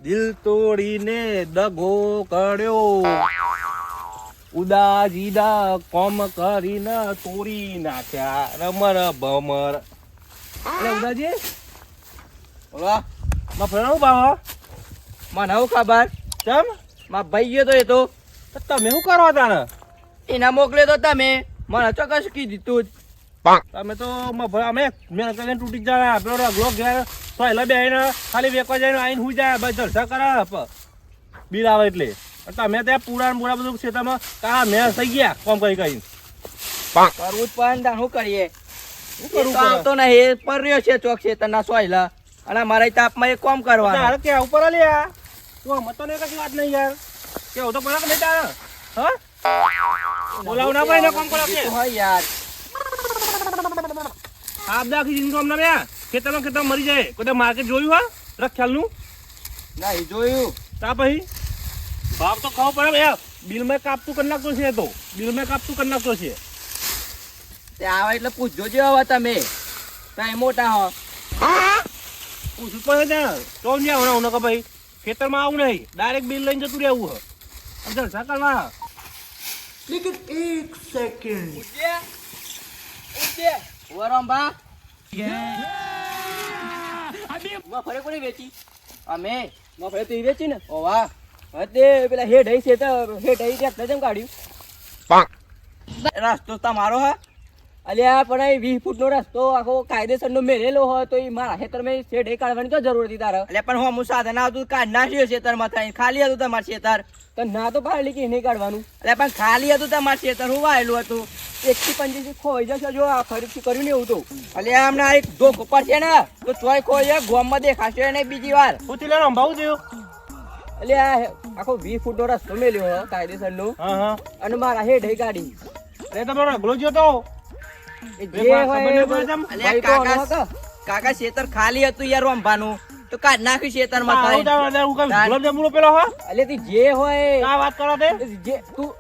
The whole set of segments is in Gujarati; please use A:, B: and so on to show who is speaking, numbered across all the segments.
A: દિલ તોડીને દગો કર્યો, ઉદાજીદા કોમ કરીને તોડી નાખ્યા રમર ભમર. અરે ઉદાજી
B: વાહ
A: માં ફેરવું ભાવ
B: મને હું ખબર
A: ચમ
B: માં ભાઈ ગયો તો એ તો
A: તો તમે શું કરો તાને?
B: એના મોકલે તો તમે મને ચોક્કસ કીધું તું જ.
A: તમે તો અમે મેં કરીને તૂટી જાય પેલો રગલો ઘેર પહેલા બે ખાલી વેકવા જાય આવીને હુઈ જાય બસ જલસા કરે બિલ આવે એટલે. તમે ત્યાં પૂરા ને પૂરા બધું ખેતરમાં કા મેં થઈ ગયા કોમ કરી કરીને
B: કરવું જ પણ શું કરીએ
A: શું કરવું
B: તો આવતો નહીં એ પર રહ્યો છે ચોક છે તના સોયલા અને મારા તાપમાં એક કામ કરવાનું.
A: તારે કે ઉપર લ્યા તું મતો ને કશી વાત નહીં યાર કેવું તો પડે કે નહીં તારે હા બોલાવ ના ભાઈ ને કોમ કરો કે
B: હોય યાર
A: આપ દાખી જિંદગી અમને બે ખેતરમાં મરી જાય કોઈ માર્કેટ જોયું હા રખ્યાલનું
B: નહીં જોયું
A: તા પછી ભાવ તો ખાવ પડે યાર બિલમાં કાપતું કરી નાખતો છે તો બિલમાં કાપતું કરી નાખતો છે.
B: તે આવે એટલે પૂછજો જે હવે તમે કઈ મોટા હો
A: પૂછવું પડે ત્યાં તો નહીં આવવાનું કે ભાઈ ખેતરમાં આવું નહીં ડાયરેક્ટ બિલ લઈને જતું રહેવું હે જલસા કરવા.
B: એક સેકન્ડ વરંબા મફરે કોની વેચી અમે મફરે તો ઈ વેચી ને ઓ વાહ હતે પેલા હેડ હઈ છે તો હેડ હઈ ટ્રેક્ટર જેમ કાઢ્યું રસ્તો તમારો હા અલ્યા પણ 20 ફૂટનો રસ્તો આખો કાયદેસરનો મેરેલો હોય તો ઈ મારા ખેતરમાં શેડ હઈ કાઢવાની તો જરૂર હતી તારે એટલે પણ હું સાધન આવતું કાઢ નાખ્યો ખેતરમાં થાય ખાલી હતું તમારું ખેતર તો ના તો પાડલી કે નહીં કાઢવાનું એટલે પણ ખાલી હતું તમારું ખેતર હું વાયેલું હતું 1 થી 25 ખોઈ જશે જો આ ફરીથી કર્યું ને એવું તો અલ્યા હમણાં એક ધોક ઉપર છે ને તો ચોય ખોઈ ગોમમાં દેખાશે નહીં બીજી વાર
A: હું તિલા રંભાવું થયું
B: અલ્યા આખો 20 ફૂટનો રસ્તો મેલ્યો કાયદેસરનો
A: હા હા
B: અને મારા હેડ હઈ કાઢી
A: અરે તમારો રગલો જ્યો તો
B: કાકા ખેતર ખાલી હતું યાર રંભાનું તો કાઢ નાખ્યું ખેતરમાં
A: ગુલાબજાંબુ પેલો હા
B: અલે તું જે હોય
A: કા વાત કરો તે
B: જે તું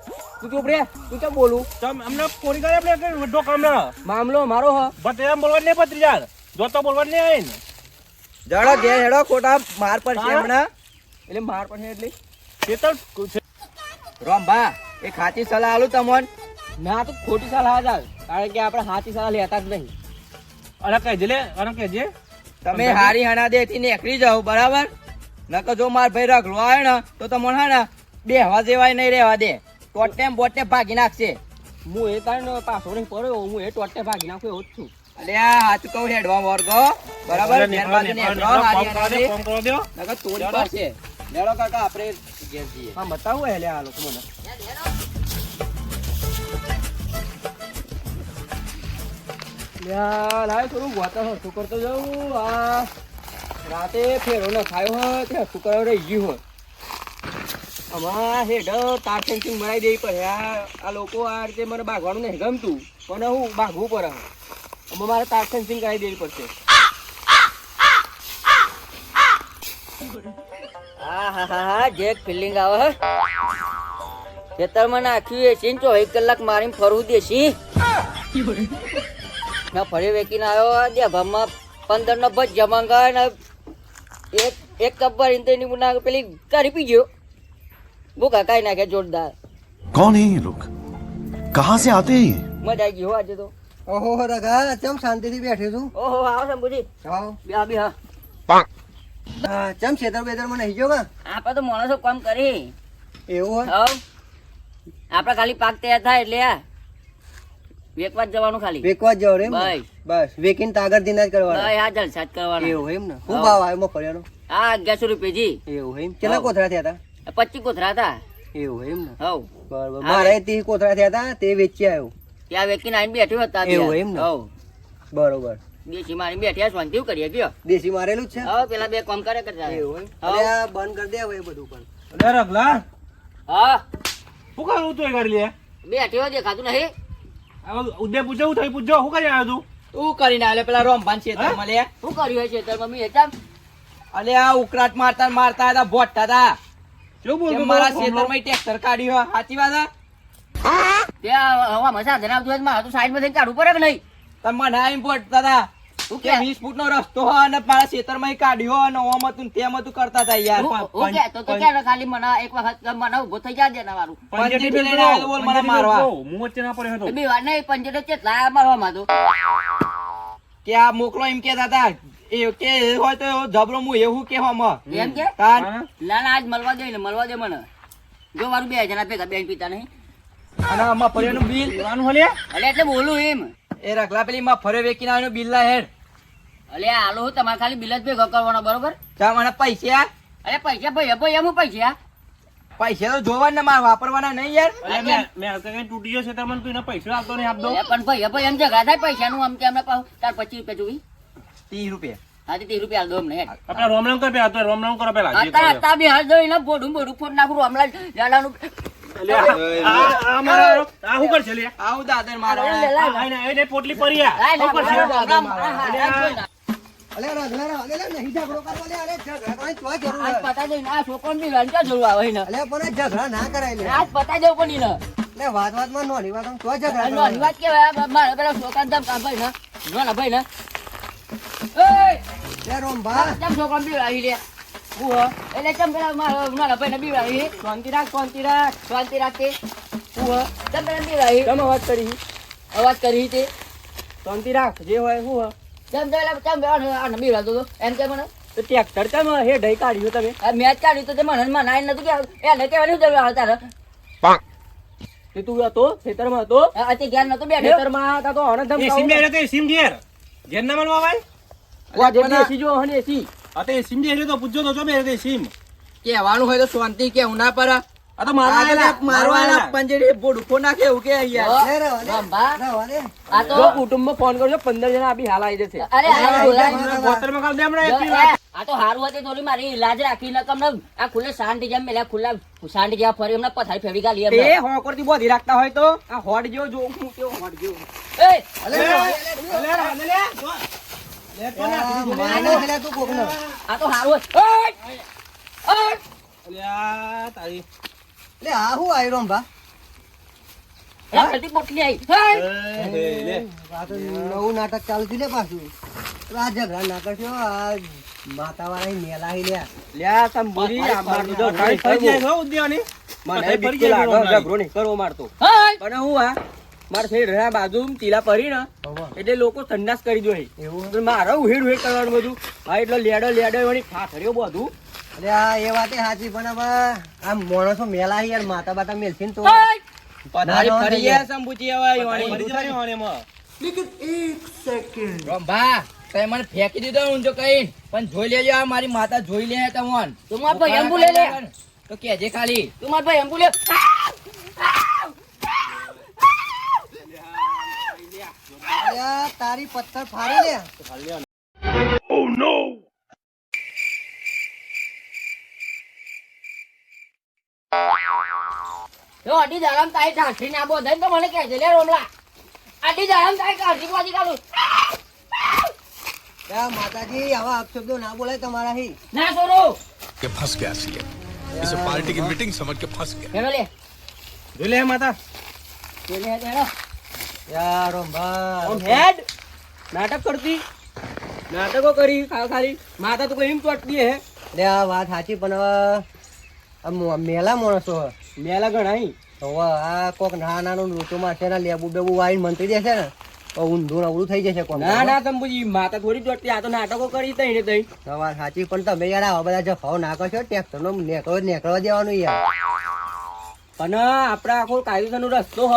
B: ચૂપ રે તું કેમ બોલું
A: અમને કોરી કરે આપણે વડો કામ ના
B: મામલો મારો હ
A: બટ એમ બોલવા નહીં પત્રી યાર જો તો બોલવા નહીં આવે ને
B: જડો ઘેર હેડો ખોટા માર પર છે હમણાં એટલે માર પર છે એટલે
A: ખેતર
B: રંભા એ ખાતી સલાહ આલું તમોન ના તો ખોટી સલાહ જ આવે કારણ કે આપણે સાચી સલાહ લેતા જ નહીં.
A: અરે કહેજે લે અરે કહેજે
B: તમે હારી હણા દે થી નીકળી જાઓ બરાબર નકર જો માર ભાઈ રગલો આવે ને તો તમને હા ને બેહવા જેવાય નહીં રહેવા દે ટોટે બોટે ભાગી નાખશે. હું એ તાર પાછો નહીં પડ્યો હું એ ટોટે ભાગી નાખું એવું જ છું. અલે આ હાથ કહું હેડવા વર્ગો બરાબર મહેરબાની નેકળો હારી હણા દે
A: ફોન કરો દો
B: નકર તોડી પાડશે. લેડો કાકા આપણે ઘેર જઈએ.
A: હા બતાવું હે લે આ લોકો મને
B: લાય થોડું વાતા હસું કરતો જાઉં આ રાતે ફેરો ન ખાયો હોય તે હસું કરવા રહી ગયું હોય અમારા હેડ તાર ફેન્સિંગ બનાવી દેવી પડે આ લોકો આ રીતે મને ભાગવાનું નહીં ગમતું પણ હું ભાગવું પડે અમે મારે તાર ફેન્સિંગ કરાવી દેવી પડશે. હા હા હા હા જે ફિલિંગ આવે ખેતરમાં નાખ્યું એ ચીન 24 કલાક મારીને ફરવું દેશી ના ફરી વેકીને આવ્યો દે ભામાં 15 નો બજ જમાંગા ને એક કબ્બર ઇન્તેની મુના પેલી કરી પી ગયો ભૂખા કાઈ નાખે જોરદાર.
C: कौन है ये लोग कहाँ से आते हैं ये?
B: મજા આવી ગઈ હો આજે તો.
D: ઓહો રગા ચમ શાંતિથી બેઠી છું.
B: ઓહો આવો શંભુજી
D: આવો
B: બે બી હા
D: હા ચમ છેતર બેતર માં નહીં જો કા
B: આપણે તો માણસો કામ કરી
D: એવું હોય
B: હવ આપણે ખાલી પાક તૈયાર થાય એટલે આ વેકવા જ જવાનું ખાલી
D: વેકવા જ જાવ રે એમ ને?
B: બસ
D: બસ વેકીને તાગર દિન જ કરવાના
B: બસ આ જલસા જ કરવાના.
D: એવું એમ ને હું ભાવ આવ્યો મફળિયાનો
B: આ 1100 રૂપિયા જી
D: એવું એમ કેટલા કોથળા થયા હતા
B: 25 કોથરા હતા
D: એવું એમ ને
B: હવ
D: બરાબર મારે 30 કોથળા થયા હતા તે વેચી આવ્યો
B: ત્યાં વેકીને આવીને બેઠ્યો હતા
D: એવું એમ ને?
B: હવ
D: બરોબર
B: દેશી મારી બેઠ્યા શાંતિ કરીએ કયો
D: દેશી મારેલું જ છે
B: હવે પેલા બે કામ કરે કરતા
D: એવું એમ અરે આ બંધ કરી દે હવે એ બધું પણ
A: અરે રગલા
B: હા
A: શું કરું તું ગાડી લે
B: બેઠ્યો દેખાતું નહીં
A: ઉદય પૂછો થઈ પૂછજો શું કરી આવ્યો તું
B: તું કરીને આલે પેલા રોમભાન ખેતરમાં લે શું કર્યું હોય ખેતરમાં મી એકદમ અલે આ ઉકરાટ મારતા મારતા હતા બોટતા હતા
A: શું બોલ
B: મારા ખેતરમાં ટ્રેક્ટર કાઢ્યું સાચી વાત ત્યાં હવા મસા જણાવતું હોય મારે તો સાઈડમાં થઈને કાઢવું પડે કે નહીં તમે ના બોટતા હતા તું કે 20 ફૂટનો રસ્તો હોય અને મારા ખેતરમાં ઈ કાઢ્યો અને ઓમ હતું તેમ હતું કરતા હતા યાર.
E: હું કહેતો તો ક્યારે ખાલી મને એક વખત મને ઉભો થઈ જાય ને મારું
B: પંજેટી લઈને આવેલો બોલ મને મારવા.
A: હું વચ્ચે ના પડ્યો હતો.
E: બી વાર નહીં પંજેટો ચેટલા મારવા માં તો
B: કે આ મોકલો એમ કેતા હતા એ કે હોય તો જબરો હું એવું કે હમ
E: એમ કે
B: તાર
E: ના ના આજ મળવા દે ને મળવા દે મને જો મારું 2 જણા ભેગા બેન પીતા નહીં
B: અને આમાં ફર્યાનું બિલ
A: લેવાનું હલે
E: અલે એટલે બોલું એમ
B: એ રખલા પેલી માં ફરે વેકીને આવીને બિલ લા હેડ.
E: અલે આલો હું તમારે ખાલી બિલ જ ભેગો કરવાનો બરોબર
B: જા મને પૈસા
E: અરે પૈસા ભાઈ ભાઈ એમ પૈસા
B: પૈસા તો જોવા ને મારે વાપરવાના નહીં યાર.
A: અલે મેં કઈ તૂટી ગયો છે તમને તું એને પૈસા આપતો નહીં આપતો.
E: અરે પણ ભાઈ એમ જગા થાય પૈસાનું આમ કે અમને પાછું તાર 25 રૂપિયા જોઈ
B: 30 રૂપિયા
E: હા 30 રૂપિયા આલ દો અમને હેડ
A: આપણે રોમરામ કર પેલા તો રોમરામ કરો પેલા જે
E: અત્યારે
A: કરો.
E: અત્યારે બી હાલ દો એને બોડું ફોડ નાખું હમણાં જાડાનું
A: અલે આ મારા આ શું કરશે લે
B: આવું દાદર મારા
A: એને પોટલી પરી આ
E: લાય
A: શું કરશે?
D: અલે રગલા અલે નહીં ઝઘડો કરવો લે અલે ઝઘડા કરવાની તોય જરૂર
E: આજ
D: છે.
E: પતા દે આ છોકરાને બી લંચા જરૂર આવે ને
D: અલે પણ ઝઘડા ના કરાય લે
E: આજ પતા દેવું પણ ને
D: લે વાતમાં નોની વાતમાં તોય ઝઘડા
E: નાની
D: કરવાના.
E: વાત કેવાય મારા પેલા છોકરાને દમ કામ ભાઈ ને નાના ભાઈ ને
D: લે રોમભા
E: ચમ છોકરાને બીવડાવી લે હું હો એટલે ચમ પેલા મારા નાના ભાઈ ને બીવડાવી શાંતિ રાખ તે હું હો ચમ પેલા બીવડાવી
B: તમે વાત કરી
E: અવાજ કરી તે
B: શાંતિ રાખ જે હોય હું હોય.
E: ચમ પેલા આને બીવડાવતો હતો એમ કે મને
B: તો ટ્રેક્ટર તમે હે ઢઈ કાઢ્યું તમે
E: આ મેચ કાઢ્યું તો તે મને મનાઈ નતું કે એને કહેવાની જરૂર આવે તારે
B: તે તું હતો ખેતરમાં હતો
E: અત્યારે જ્ઞાન નતું બેઠો
B: ખેતરમાં હતા તો હણે
A: એ સિમ
B: ધમકાવું
A: દે તો સિમ ઘેર ઘેર ના મળવા ભાઈ
B: આ જે દેશી જો હને એસી
A: આ તો સિમ દે તો પૂછજો તો જો બે દે સિમ
B: કહેવાનું હોય તો શાંતિ કેવું ના પર
A: આ તો મારવા
B: મારવાના પંજેરી બોડુખો નાખે એવું કે યાર.
D: લે રહેવા દે.
E: રંભા
D: રહેવા દે.
E: આ તો
B: જો કુટુંબમાં ફોન કરજો 15 જણા આપી હાલ આવી જશે.
E: અરે આ બોલાય
A: ગોતરમાં કાલ દે હમણાં એકલી
E: જો, આ તો હારું હતી થોડી મારી લાજ રાખી ન કમ આ ખુલ્લે શાંત જેમ મેલા ખુલ્લા શાંત જેવા ફરી હમણાં પથારી ફેરી ગાલી
B: તે હોકરથી બોધી રાખતા હોય તો આ હોડ જેવો જો હું કેવો હોડ જેવો.
E: એ
D: અલે રહેવા દે. માને પેલા તું કોકનો.
E: આ તો હારું ઓય
A: અલ્યા તારી
D: લે આ હું આઈ રોમભા
E: એ જલ્દી પોટલી આવી
A: લે
D: આ તો નવું નાટક ચાલુ થયું લે પાછું આ ઝઘડા ના કરશો આ માતાવાળા મેલા હી લ્યા
B: લ્યા સંભુરી આ મારું જો
A: તારી ફરી જાય છો ઉદ્યાની
B: મને બીક તો લાગે ઝઘડો નહીં કરવો મારતો પણ હું આ મારે થઈ રહ્યા બાજુ તીલા પરી ને એટલે લોકો સંડાસ કરી દો
D: એવું
B: તો મારે ઉહેડ ઉહેડ કરવાનું બધું હા એટલે લેડો વળી ફાફર્યો બધું
D: અરે આ એ વાતે સાચી પણ હવે આ માણસો મેલા હી યાર માતા બાતા મેલથી ને તો
B: પધારી ફરી ગયા સંભુજી હવે
A: ફરી જવાની હોને એમાં
B: રંભા તે મને ફેંકી દીધો ઊંચો કઈ પણ જોઈ લેજો આ મારી માતા જોઈ લે તમોન
E: તું માર ભાઈ એમ બોલે લે
B: તો કેજે ખાલી
E: તું માર ભાઈ એમ બોલે
D: અરે તારી પથ્થર ફાડી લે
E: જો અડી જાળમ તાઈ ઠાઠી ના બોધે તો મને કહે છે લે રોમલા અડી જાળમ તાઈ કાઢી પાછી કાઢું
D: યા માતાજી આવા અપશબ્દો ના બોલાય તમારા હી
E: ના સોરો
F: ये फंस गया सीएम इसे पार्टी की मीटिंग समझ के फंस गया
E: હેલો લે
A: જોઈ લે માતા
E: લે હેલો
D: યાર રોમભા
B: આમ હેડ નાટક કરતી નાટકો કરી ખાલી માતા તો કોઈ એમ ચોટતી હે
D: લે આ વાત સાચી પણ હવે આ મેલા માણસો હે.
B: મેલા ગણાઈ
D: હવે આ કોક નાનું ઋતુ માં છે ને લેબુ બેબુ વાઈને મંત્રી દેશે ને તો ઊંધું અવળું થઈ જશે કોણ
B: ના ના સંભુજી માતા થોડી ચોટતી આ તો નાટકો કરી તઈ ને તઈ
D: વાત સાચી પણ તમે યાર આવા બધા જફાઓ ના કરશો ટ્રેક્ટર નો નીકળવા દેવાનું યાર
B: પણ આપડા આખો કાયદેસરનો રસ્તો હ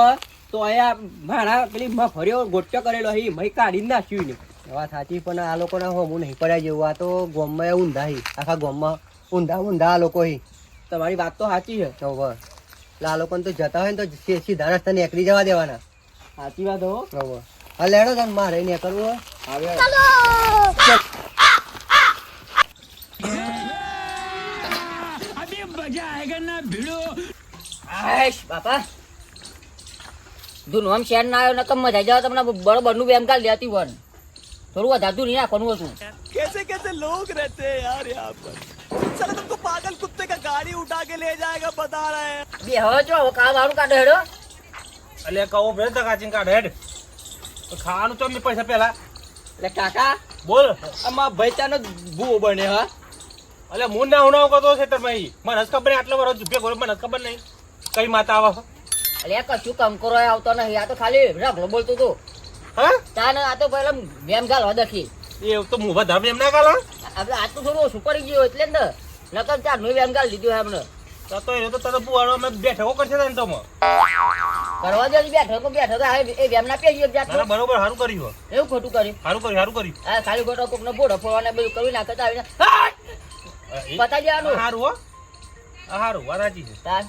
B: તો અહીંયા મારા પેલી ફર્યો ગોટ્યો કરેલો હી મય કાઢી નાખ્યું ને
D: વાત સાચી પણ આ લોકોના હોમું નહીં પડાય જેવું આ તો ગામમાં ઊંધા હી આખા ગામમાં ઊંધા આ લોકો હી
B: તમારી વાત તો સાચી છે
D: તો બસ એટલે આ લોકોને તો જતા હોય ને તો સીધા રસ્તા નીકળી જવા દેવાના
B: સાચી વાત હો
D: હવે હા લેડો તને મારે નીકળવું
B: આવે
E: આઈશ બાપા દુનો આમ શેર ના આવ્યો નકમ મજા જાવ તમને બરોબર નું બેમ કાલ લેતી વન થોડું વધારતું નહીં નાખવાનું હતું
G: कैसे कैसे लोग रहते हैं यार यहाँ पर चलो तुमको पागल कुत्ते का गाड़ी उठा के ले जाएगा बता रहे हैं
E: બે હવે જો હવે કામ વાળું કાઢો હેડો
A: એટલે કહું ભેર તો કાચીન કાઢ હેડ તો ખાવાનું તો મેં પૈસા પેલા
B: એટલે કાકા
A: બોલ
B: આમાં ભૈચાનો ભૂવો બને હા
A: અલે હું ના ઉનાવ કરતો છે તરમાઈ મને જ ખબર નહીં, આટલો વર્ષ ભેગો મને જ ખબર નહીં કઈ માતા આવે
E: અલ્યા કશું કામ કરો આવતો નહીં, આ તો ખાલી રગલો બોલતો તો.
A: હા
E: તાને આ તો પેલા વેમ ગાલવા દખી.
A: એ તો હું વધારે એમ ના ગાલો
E: આપણે આ તો થોડું ઓછું પડી ગયું એટલે ને નકર ચારનું વેમ ગાલ દીધું હે એમને.
A: તો એ તો તને પુવાડો મેં બેઠકો કરશે તને તો
E: કરવા દે બેઠો તો એ વેમ ના પેજી એક જાતનો.
A: ના બરોબર સારું કર્યું
E: એવું ખોટું કર્યું.
A: સારું કર્યું
E: આ ખાલી ખોટો કોકનો બોડો ફોડવાને બધું કરી નાખતા આવીને હાટ! પતાઈ દેવાનું.
A: સારું હો સારું વાત સાચી છે
E: તાર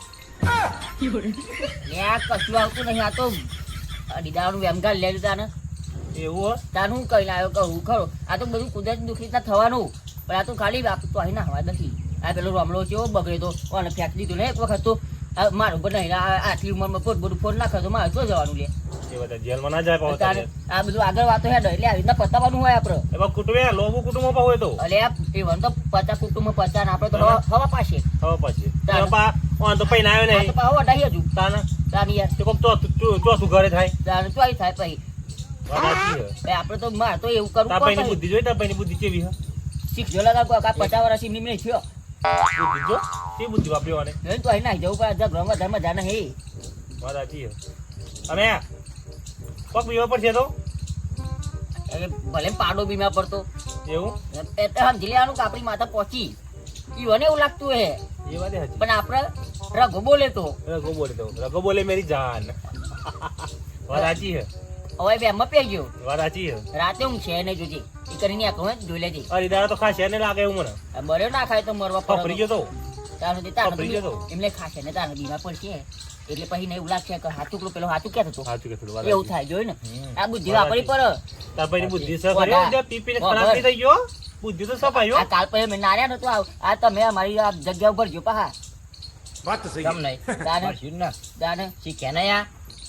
E: ને આ કશું આવતું નહીં, આ તો દીદાનું વેમ ગાલ લે તાને
A: એવું હો
E: તાર હું કહીને આવ્યો કહું ખરો. આ તો બધું કુદરતી દુઃખ રીતના થવાનું, પણ આ તો ખાલી તો અહીં ના હવા નથી. આ પેલો રમલો છે બગડ્યો તો અને ફેંકી દીધું ને એક વખત તો મારું પણ નહીં આટલી ઉંમરમાં બધું ફોન નાખે તો મારે તો જવાનું લે.
A: એ બધા જેલમાં ના જાય પાછો તારે.
E: આ બધું આગળ વાતો હેડ એટલે આવી રીતના પતાવવાનું હોય આપડે.
A: એમાં કુટુંબે લોબુ કુટુંબમાં પાવ હોય તો
E: એટલે એ તો 50 કુટુંબ 50 ને આપડે તો હવા પાસે
A: હવે પછી ઓન તો પૈન આવ્યો નહીં
E: પાવ અઢાઈ હજુ
A: તાને
E: તાની યાર
A: તે કોક ચોથું ઘરે થાય
E: તાને ચોઈ થાય પછી
A: વાત સાચી છે
E: આપડે તો મારે તો એવું કરવું
A: તાર પૈની
E: પડે.
A: બુદ્ધિ જોઈ તાર પૈની બુદ્ધિ કેવી હે
E: શીખજો લગા કોઈ 50 વર્ષ એમની નહીં થયો
A: બુદ્ધિ જો તે બુદ્ધિ વાપરી વાને
E: તો અહીં નાઈ જવું પડે ઘરમાં ધર્મ જાને હે
A: વાત સાચી છે અમે પગ પીવા પડશે તો
E: ભલે પાડો બીમાર પડતો
A: એવું
E: એટલે સમજી લેવાનું કે આપણી માતા પહોંચી ઈવને એવું લાગતું હે,
A: એ વાત સાચી
E: પણ આપણે રઘો બોલે તો
A: રઘો બોલે મેરી જાન વાત સાચી છે
E: હવે બેમાં પે ગયો
A: વાત સાચી છે
E: રાતે હું છે ને જોજે એ કરીને આખો જોઈ લેજે.
A: અરે દાડા તો ખાસ એને લાગે એવું મને
E: બર્યો ના ખાય તો મરવા
A: ફફરી ગયો તો
E: ત્યાં સુધી તાર
A: ફફરી ગયો તો
E: એમને ખાશે ને તાર બીમાર પડશે એટલે પછી ને એવું લાગશે કે હાથું પેલો હાથું ક્યાં થતું
A: સાચું કે થોડું વાત
E: એવું થાય જોઈ ને આ બુદ્ધિ વાપરી પર
A: તાર પૈની બુદ્ધિ છે ખરી જે પી પીને ખરાબ નહીં થઈ ગયો બુદ્ધિ તો સપાયો
E: આ કાલ પછી મેં નાર્યા નતો આ તમે અમારી આ જગ્યા ઉપર જો પાહા
F: बात तो सही
E: કેમ નહીં દાને શીખ્યા ને યા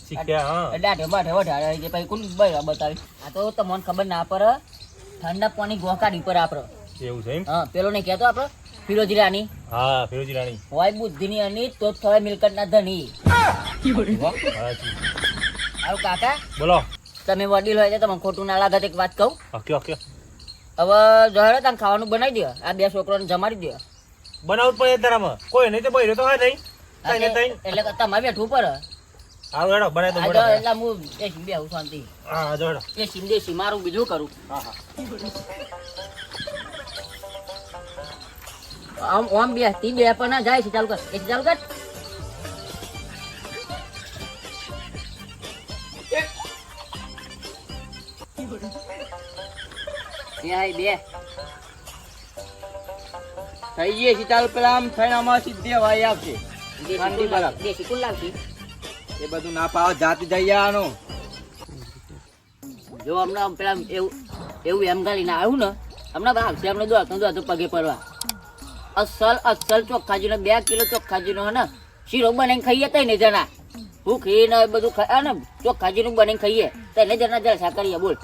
A: શીખ્યા હા
E: એટલે આ ઢેબા ઢાળે છે પછી કોણ બતાવી આ તો તમને ખબર ના પડે ઠંડા પાણી ગોહ કાઢી પર આપડે
A: એવું છે એમ
E: હા પેલો નહીં કહેતો આપડે ફિરોજી રાની
A: હા ફિરોજી રાણી
E: હોય બુદ્ધિની અની તો જ થવાય મિલકતના ધની.
A: સાચી.
E: આવું કાકા
A: બોલો
E: તમે વડીલ હોય તો તમને ખોટું ના લાગે તો એક વાત કહું.
A: ઓકે ઓકે
E: હવે જોડે તમે ખાવાનું બનાવી દો, આ બે છોકરાને જમાડી દો.
A: બનાવવું પડે તારામાં કોઈ નહીં તો બૈરો તો હા નહીં તઈને તઈને
E: એટલે કે તમારે બેઠવું પડે.
A: આવો હેડો બનાવી તો
E: આ જો
A: મોડા
E: એટલે હું એ બે આવું શાંતિ
A: હા જો હેડો
E: એ સિંદેશી મારું બીજું કરું. આમ આમ બે તી બે પણ ના જાય છે. ચાલુ કર એ ચાલુ કર. બે
B: થઈ જઈએ સીતાલ પેલા આમ થઈને અમારે સીધી હવાઈ આવશે ઠંડી બરફ.
E: દેશી કોણ લાવશે?
B: એ બધું ના પાવ જાત જઈ આવવાનું.
E: જો હમણાં પેલા એવું એમ ગાલીને આવ્યું ને હમણાં ભાગશે આપણે દોડતો પગે પડવા. અસલ ચોખ્ખાજીનો 2 કિલો ચોખ્ખાજીનો હે ને શીરો બનાવીને ખાઈએ તઈને જણા ભૂખી ને બધું ખાય ને ચોખ્ખાજીનું બનાવીને ખાઈએ તઈને જણા જલસા કરીએ. બોલ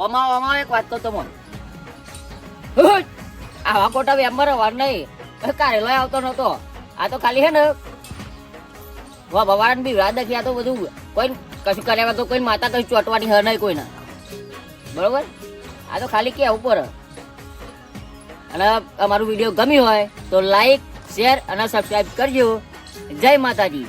E: અમાવ એક વાત તો તમે આવા ખોટા વેમમાં રવા નહીં કારેલો આવતો નતો. આ તો ખાલી હે ને ભગવાન બી વાત દખી. આ તો બધું કોઈ કશું કર્યા તો કોઈ માતા કઈ ચોટવાની હ નહીં કોઈને, બરોબર. આ તો ખાલી કેવું પડે. અને અમારું વિડીયો ગમ્યું હોય તો લાઈક શેર અને સબસ્ક્રાઈબ કરજો. જય માતાજી.